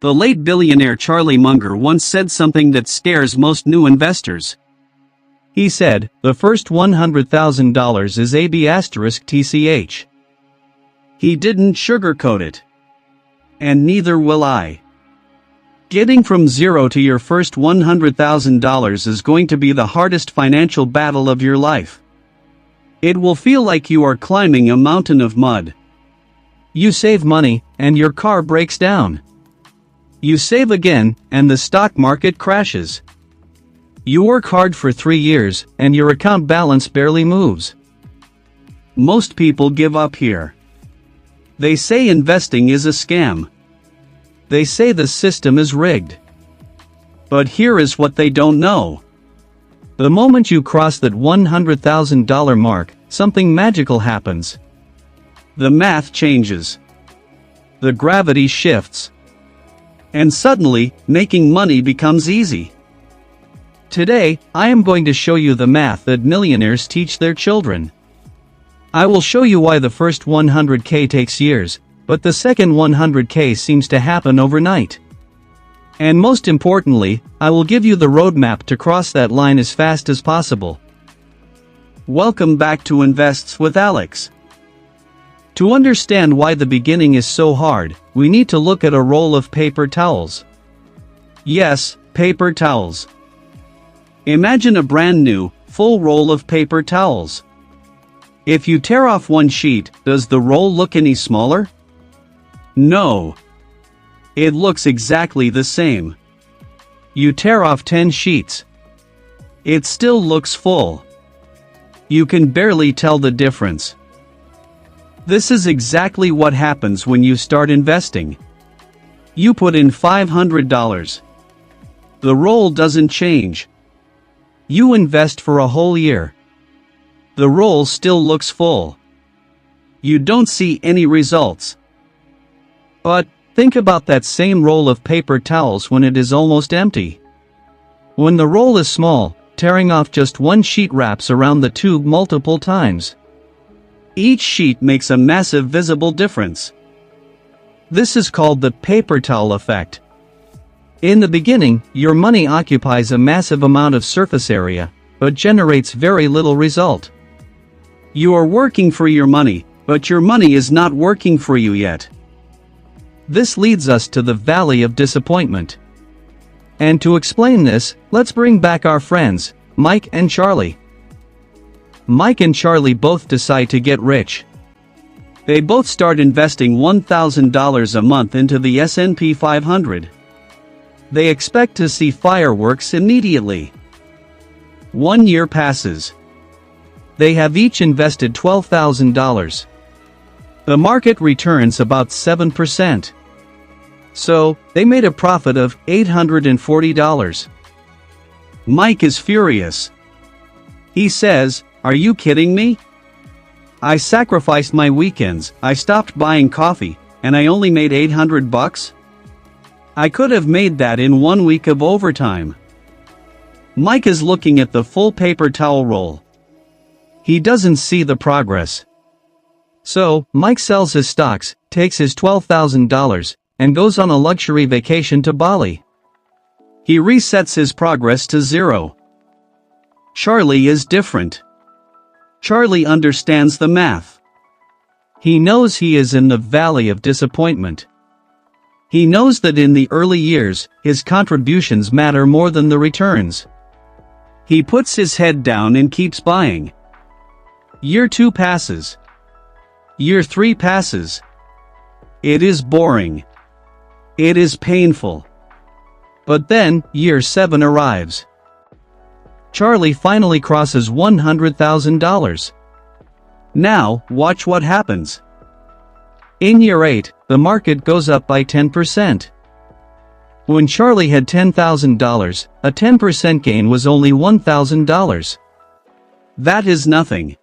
The late billionaire Charlie Munger once said something that scares most new investors. He said, "The first $100,000 is AB*TCH. He didn't sugarcoat it. And neither will I. Getting from zero to your first $100,000 is going to be the hardest financial battle of your life. It will feel like you are climbing a mountain of mud. You save money, and your car breaks down. You save again, and the stock market crashes. You work hard for 3 years, and your account balance barely moves." Most people give up here. They say investing is a scam. They say the system is rigged. But here is what they don't know. The moment you cross that $100,000 mark, something magical happens. The math changes. The gravity shifts. And suddenly, making money becomes easy. Today, I am going to show you the math that millionaires teach their children. I will show you why the first 100K takes years, but the second 100K seems to happen overnight. And most importantly, I will give you the roadmap to cross that line as fast as possible. Welcome back to Invests with Alex. To understand why the beginning is so hard, we need to look at a roll of paper towels. Yes, paper towels. Imagine a brand new, full roll of paper towels. If you tear off one sheet, does the roll look any smaller? No. It looks exactly the same. You tear off 10 sheets. It still looks full. You can barely tell the difference. This is exactly what happens when you start investing. You put in $500. The roll doesn't change. You invest for a whole year. The roll still looks full. You don't see any results. But think about that same roll of paper towels when it is almost empty. When the roll is small, tearing off just one sheet wraps around the tube multiple times. Each sheet makes a massive visible difference. This is called the paper towel effect. In the beginning, your money occupies a massive amount of surface area, but generates very little result. You are working for your money, but your money is not working for you yet. This leads us to the valley of disappointment. And to explain this, let's bring back our friends, Mike and Charlie. Mike and Charlie both decide to get rich. They both start investing $1,000 a month into the S&P 500. They expect to see fireworks immediately. 1 year passes. They have each invested $12,000. The market returns about 7%. So, they made a profit of $840. Mike is furious. He says, "Are you kidding me? I sacrificed my weekends, I stopped buying coffee, and I only made $800? I could have made that in 1 week of overtime." Mike is looking at the full paper towel roll. He doesn't see the progress. So, Mike sells his stocks, takes his $12,000, and goes on a luxury vacation to Bali. He resets his progress to 0. Charlie is different. Charlie understands the math. He knows he is in the valley of disappointment. He knows that in the early years, his contributions matter more than the returns. He puts his head down and keeps buying. Year 2 passes. Year 3 passes. It is boring. It is painful. But then, year 7 arrives. Charlie finally crosses $100,000. Now, watch what happens. In year 8, the market goes up by 10%. When Charlie had $10,000, a 10% gain was only $1,000. That is nothing.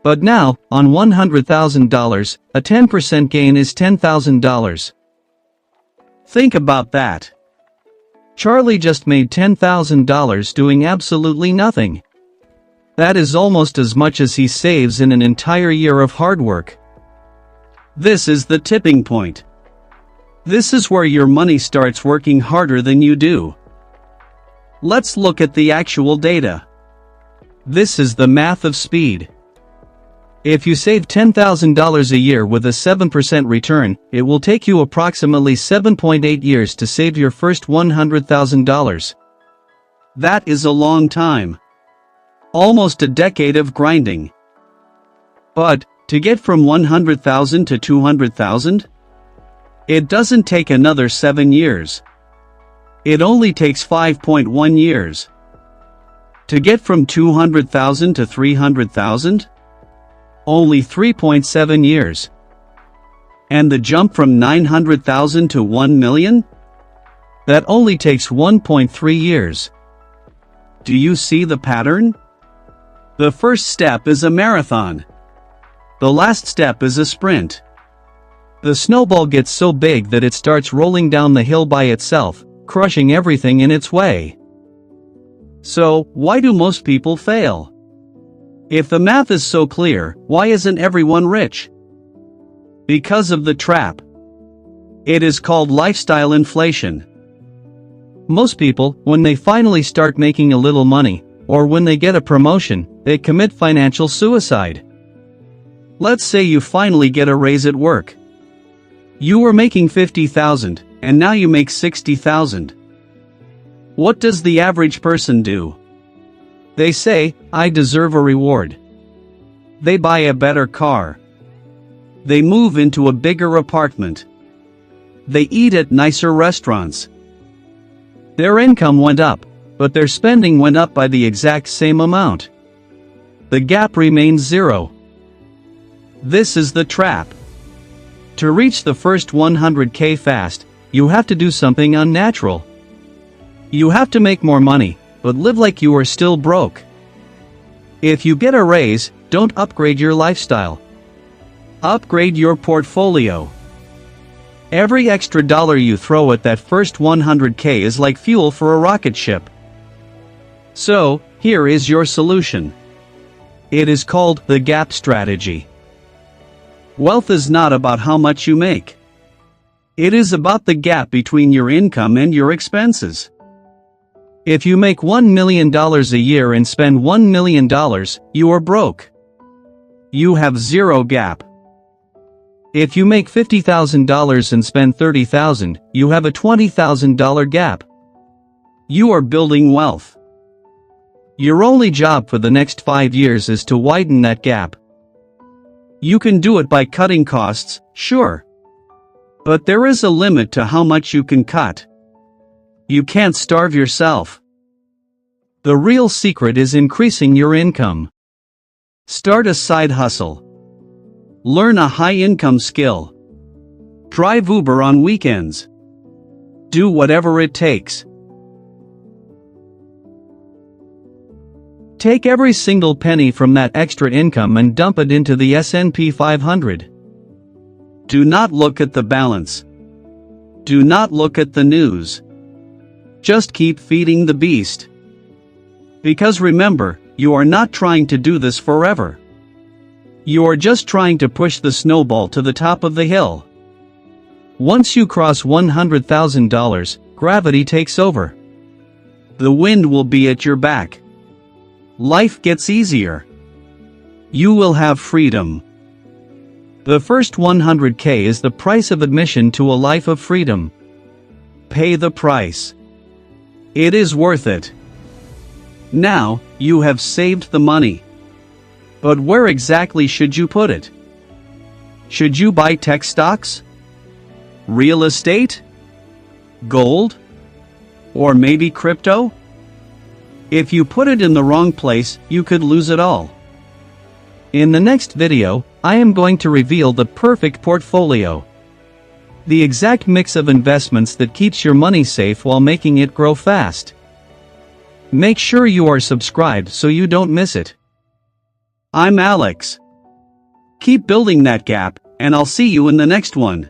But now, on $100,000, a 10% gain is $10,000. Think about that. Charlie just made $10,000 doing absolutely nothing. That is almost as much as he saves in an entire year of hard work. This is the tipping point. This is where your money starts working harder than you do. Let's look at the actual data. This is the math of speed. If you save $10,000 a year with a 7% return, it will take you approximately 7.8 years to save your first $100,000. That is a long time. Almost a decade of grinding. But, to get from 100,000 to 200,000? It doesn't take another 7 years. It only takes 5.1 years. To get from 200,000 to 300,000? Only 3.7 years. And the jump from 900,000 to 1 million? That only takes 1.3 years. Do you see the pattern? The first step is a marathon. The last step is a sprint. The snowball gets so big that it starts rolling down the hill by itself, crushing everything in its way. So, why do most people fail? If the math is so clear, why isn't everyone rich? Because of the trap. It is called lifestyle inflation. Most people, when they finally start making a little money, or when they get a promotion, they commit financial suicide. Let's say you finally get a raise at work. You were making $50,000, and now you make $60,000. What does the average person do? They say, I deserve a reward. They buy a better car. They move into a bigger apartment. They eat at nicer restaurants. Their income went up, but their spending went up by the exact same amount. The gap remains zero. This is the trap. To reach the first 100K fast, you have to do something unnatural. You have to make more money, but live like you are still broke. If you get a raise, don't upgrade your lifestyle. Upgrade your portfolio. Every extra dollar you throw at that first 100K is like fuel for a rocket ship. So, here is your solution. It is called the gap strategy. Wealth is not about how much you make. It is about the gap between your income and your expenses. If you make $1 million a year and spend $1 million, you are broke. You have zero gap. If you make $50,000 and spend $30,000, you have a $20,000 gap. You are building wealth. Your only job for the next 5 years is to widen that gap. You can do it by cutting costs, sure. But there is a limit to how much you can cut. You can't starve yourself. The real secret is increasing your income. Start a side hustle. Learn a high-income skill. Drive Uber on weekends. Do whatever it takes. Take every single penny from that extra income and dump it into the S&P 500. Do not look at the balance. Do not look at the news. Just keep feeding the beast. Because remember, you are not trying to do this forever. You are just trying to push the snowball to the top of the hill. Once you cross $100,000, gravity takes over. The wind will be at your back. Life gets easier. You will have freedom. The first 100K is the price of admission to a life of freedom. Pay the price. It is worth it. Now, you have saved the money. But where exactly should you put it? Should you buy tech stocks? Real estate? Gold? Or maybe crypto? If you put it in the wrong place, you could lose it all. In the next video, I am going to reveal the perfect portfolio. The exact mix of investments that keeps your money safe while making it grow fast. Make sure you are subscribed so you don't miss it. I'm Alex. Keep building that gap, and I'll see you in the next one.